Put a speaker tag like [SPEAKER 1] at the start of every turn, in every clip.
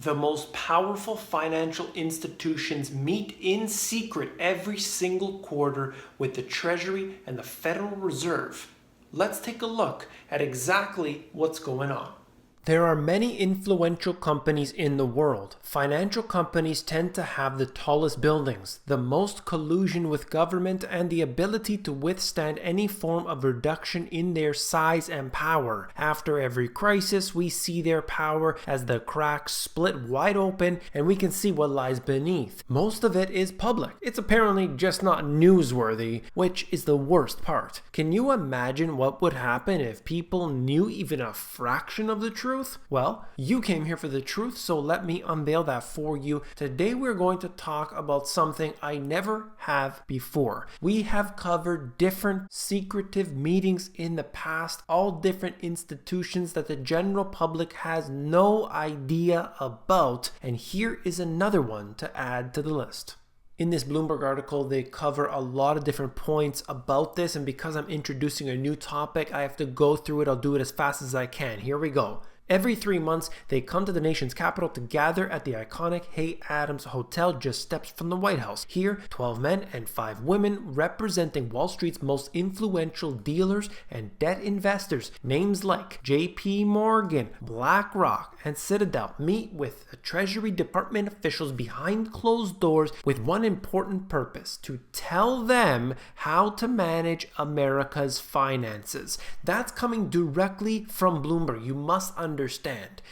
[SPEAKER 1] The most powerful financial institutions meet in secret every single quarter with the Treasury and the Federal Reserve. Let's take a look at exactly what's going on. There are many influential companies in the world. Financial companies tend to have the tallest buildings, the most collusion with government, and the ability to withstand any form of reduction in their size and power. After every crisis, we see their power as the cracks split wide open and we can see what lies beneath. Most of it is public. It's apparently just not newsworthy, which is the worst part. Can you imagine what would happen if people knew even a fraction of the truth? Well, you came here for the truth, so let me unveil that for you. Today we're going to talk about something I never have before. We have covered different secretive meetings in the past, all different institutions that the general public has no idea about, and here is another one to add to the list. In this Bloomberg article, they cover a lot of different points about this, and because I'm introducing a new topic, I have to go through it. I'll do it as fast as I can. Here we go. Every 3 months, they come to the nation's capital to gather at the iconic Hay Adams Hotel just steps from the White House. Here, 12 men and 5 women representing Wall Street's most influential dealers and debt investors, names like JP Morgan, BlackRock, and Citadel, meet with the Treasury Department officials behind closed doors with one important purpose: to tell them how to manage America's finances. That's coming directly from Bloomberg. You must understand.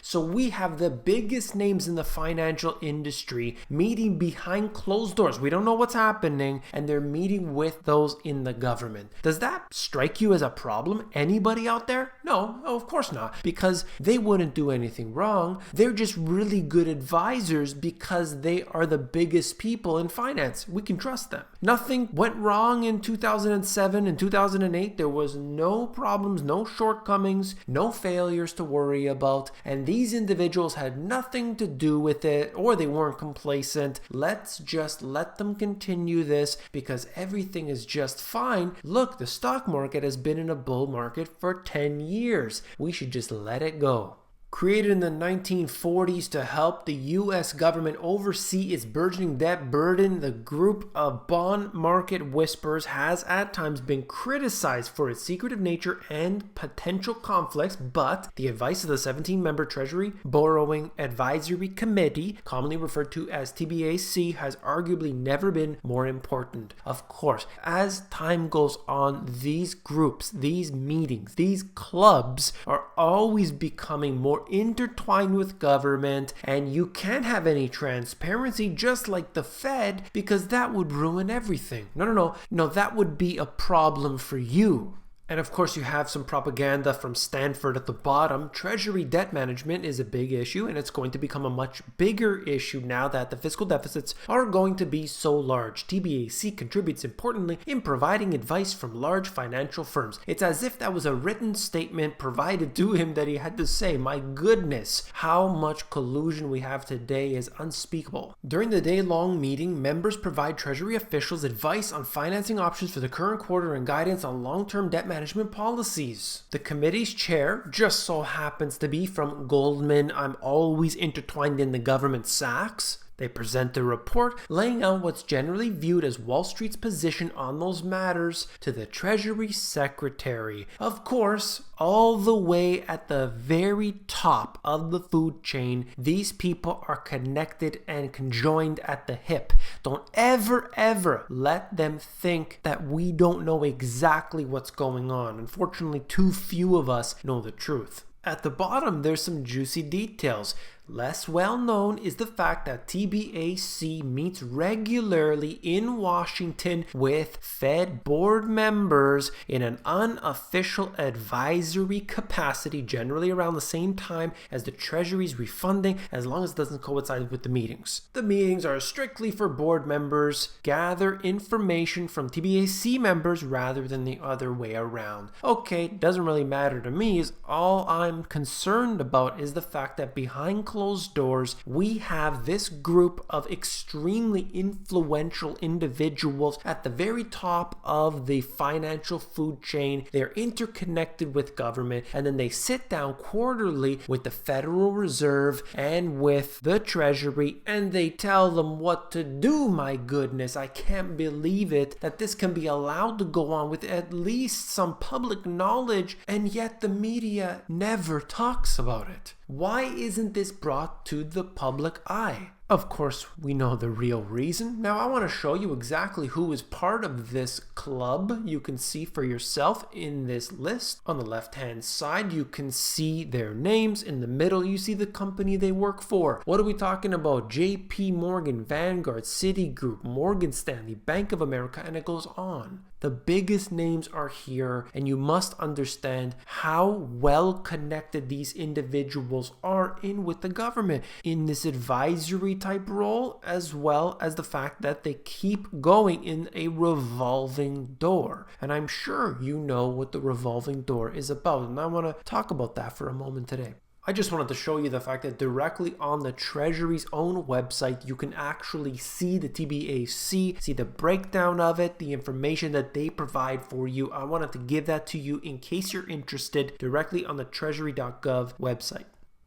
[SPEAKER 1] So we have the biggest names in the financial industry meeting behind closed doors. We don't know what's happening, and they're meeting with those in the government. Does that strike you as a problem? Anybody out there? No, of course not, because they wouldn't do anything wrong. They're just really good advisors because they are the biggest people in finance. We can trust them. Nothing went wrong in 2007 and 2008. There was no problems, no shortcomings, no failures to worry about, and these individuals had nothing to do with it, or they weren't complacent. Let's just let them continue this because everything is just fine. Look, the stock market has been in a bull market for 10 years. We should just let it go. Created in the 1940s to help the U.S. government oversee its burgeoning debt burden, the group of bond market whisperers has at times been criticized for its secretive nature and potential conflicts, but the advice of the 17-member Treasury Borrowing Advisory Committee, commonly referred to as TBAC, has arguably never been more important. Of course, as time goes on, these groups, these meetings, these clubs are always becoming more intertwined with government, and you can't have any transparency just like the Fed, because that would ruin everything. No, that would be a problem for you. And of course, you have some propaganda from Stanford at the bottom. Treasury debt management is a big issue, and it's going to become a much bigger issue now that the fiscal deficits are going to be so large. TBAC contributes importantly in providing advice from large financial firms. It's as if that was a written statement provided to him that he had to say. My goodness, how much collusion we have today is unspeakable. During the day-long meeting, members provide Treasury officials advice on financing options for the current quarter and guidance on long-term debt management policies. The committee's chair just so happens to be from Goldman. I'm always intertwined in the government Sachs. They present the report, laying out what's generally viewed as Wall Street's position on those matters to the Treasury Secretary. Of course, all the way at the very top of the food chain, these people are connected and conjoined at the hip. Don't ever let them think that we don't know exactly what's going on. Unfortunately, too few of us know the truth. At the bottom, there's some juicy details. Less well known is the fact that TBAC meets regularly in Washington with Fed board members in an unofficial advisory capacity, generally around the same time as the Treasury's refunding, as long as it doesn't coincide with the meetings. The meetings are strictly for board members, gather information from TBAC members rather than the other way around. Okay, doesn't really matter to me, all I'm concerned about is the fact that behind closed doors, we have this group of extremely influential individuals at the very top of the financial food chain. They're interconnected with government, and then they sit down quarterly with the Federal Reserve and with the Treasury, and they tell them what to do. My goodness, I can't believe it that this can be allowed to go on with at least some public knowledge, and yet the media never talks about it. Why isn't this brought to the public eye? Of course, we know the real reason. Now, I want to show you exactly who is part of this club. You can see for yourself in this list. On the left-hand side, you can see their names. In the middle, you see the company they work for. What are we talking about? JP Morgan, Vanguard, Citigroup, Morgan Stanley, Bank of America, and it goes on. The biggest names are here, and you must understand how well connected these individuals are in with the government in this advisory type role, as well as the fact that they keep going in a revolving door. And I'm sure you know what the revolving door is about, and I want to talk about that for a moment today. I just wanted to show you the fact that directly on the Treasury's own website, you can actually see the TBAC, see the breakdown of it, the information that they provide for you. I wanted to give that to you in case you're interested directly on the treasury.gov website.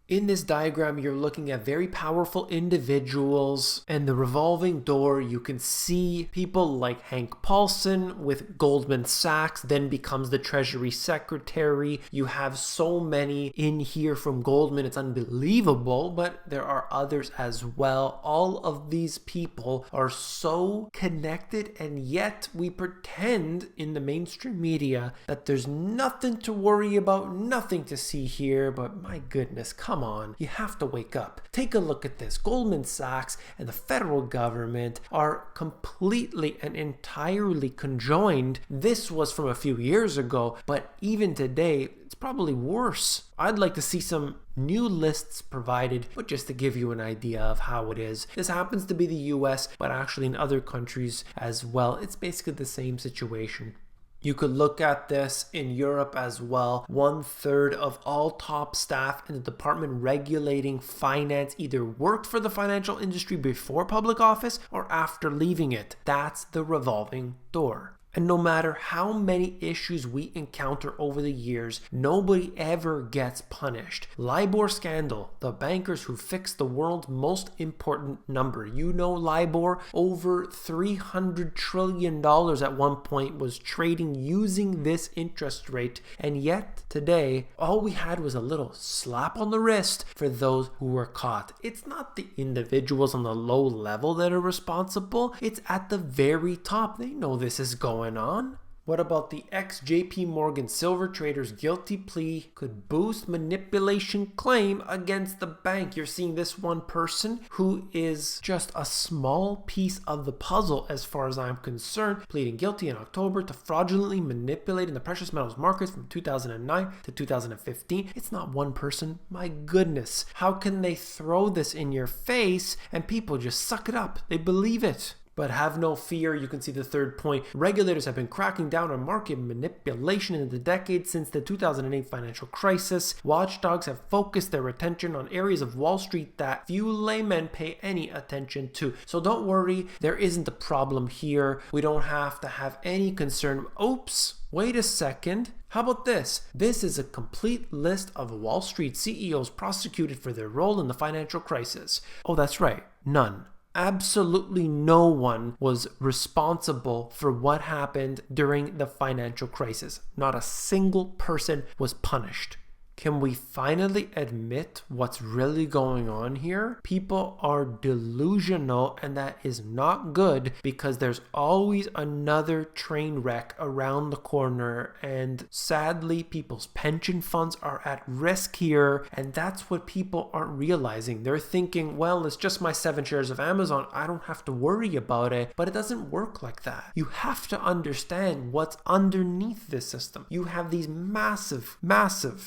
[SPEAKER 1] In this diagram, you're looking at very powerful individuals, and the revolving door, you can see people like Hank Paulson with Goldman Sachs, then becomes the Treasury Secretary. You have so many in here from Goldman, it's unbelievable, but there are others as well. All of these people are so connected, and yet we pretend in the mainstream media that there's nothing to worry about, nothing to see here, but my goodness, come on, you have to wake up. Take a look at this. Goldman Sachs and the federal government are completely and entirely conjoined. This was from a few years ago, but even today, it's probably worse. I'd like to see some new lists provided, but just to give you an idea of how it is. This happens to be the US, but actually in other countries as well, it's basically the same situation. You could look at this in Europe as well. 1/3 of all top staff in the department regulating finance either worked for the financial industry before public office or after leaving it. That's the revolving door. And no matter how many issues we encounter over the years, nobody ever gets punished. LIBOR scandal, the bankers who fixed the world's most important number. You know LIBOR, over $300 trillion at one point was trading using this interest rate. And yet today, all we had was a little slap on the wrist for those who were caught. It's not the individuals on the low level that are responsible. It's at the very top. They know this is going on. What about the ex-JP Morgan silver trader's guilty plea could boost manipulation claim against the bank? You're seeing this one person who is just a small piece of the puzzle as far as I'm concerned, pleading guilty in October to fraudulently manipulating the precious metals markets from 2009 to 2015. It's not one person. My goodness. How can they throw this in your face and people just suck it up? They believe it. But have no fear, you can see the third point. Regulators have been cracking down on market manipulation in the decades since the 2008 financial crisis. Watchdogs have focused their attention on areas of Wall Street that few laymen pay any attention to. So don't worry, there isn't a problem here. We don't have to have any concern. Oops, wait a second. How about this? This is a complete list of Wall Street CEOs prosecuted for their role in the financial crisis. Oh, that's right, none. Absolutely no one was responsible for what happened during the financial crisis. Not a single person was punished. Can we finally admit what's really going on here? People are delusional, and that is not good because there's always another train wreck around the corner, and sadly people's pension funds are at risk here, and that's what people aren't realizing. They're thinking, well, it's just my 7 shares of Amazon, I don't have to worry about it, but it doesn't work like that. You have to understand what's underneath this system. You have these massive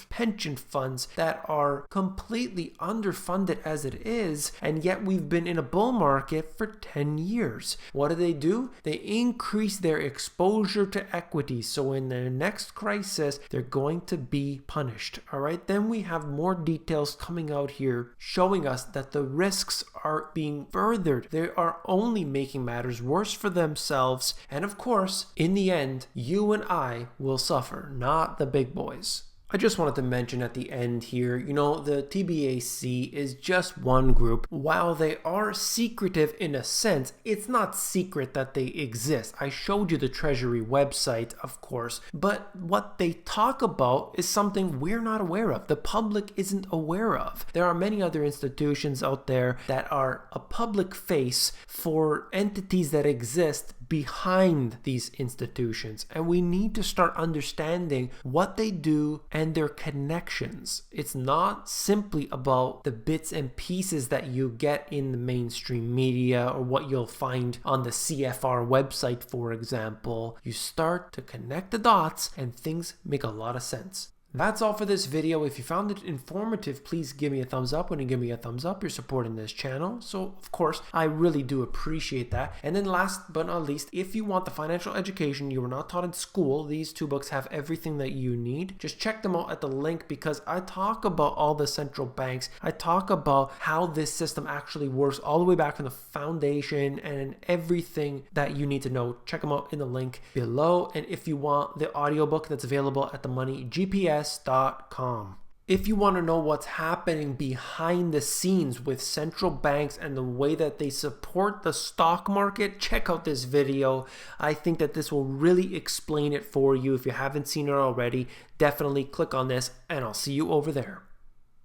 [SPEAKER 1] pension pension funds that are completely underfunded as it is, and yet we've been in a bull market for 10 years. What do? They increase their exposure to equities, so in their next crisis, they're going to be punished. All right, then we have more details coming out here showing us that the risks are being furthered. They are only making matters worse for themselves, and of course, in the end, you and I will suffer, not the big boys. I just wanted to mention at the end here, the TBAC is just one group. While they are secretive in a sense, it's not secret that they exist. I showed you the Treasury website, of course, but what they talk about is something we're not aware of. The public isn't aware of. There are many other institutions out there that are a public face for entities that exist behind these institutions, and we need to start understanding what they do and their connections. It's not simply about the bits and pieces that you get in the mainstream media or what you'll find on the CFR website, for example. You start to connect the dots and things make a lot of sense. That's all for this video. If you found it informative, please give me a thumbs up. When you give me a thumbs up, you're supporting this channel. So, of course, I really do appreciate that. And then last but not least, if you want the financial education you were not taught in school, these two books have everything that you need. Just check them out at the link, because I talk about all the central banks. I talk about how this system actually works all the way back from the foundation and everything that you need to know. Check them out in the link below. And if you want the audiobook, that's available at themoneygps.com. If you want to know what's happening behind the scenes with central banks and the way that they support the stock market, check out this video. I think that this will really explain it for you. If you haven't seen it already, definitely click on this, and I'll see you over there.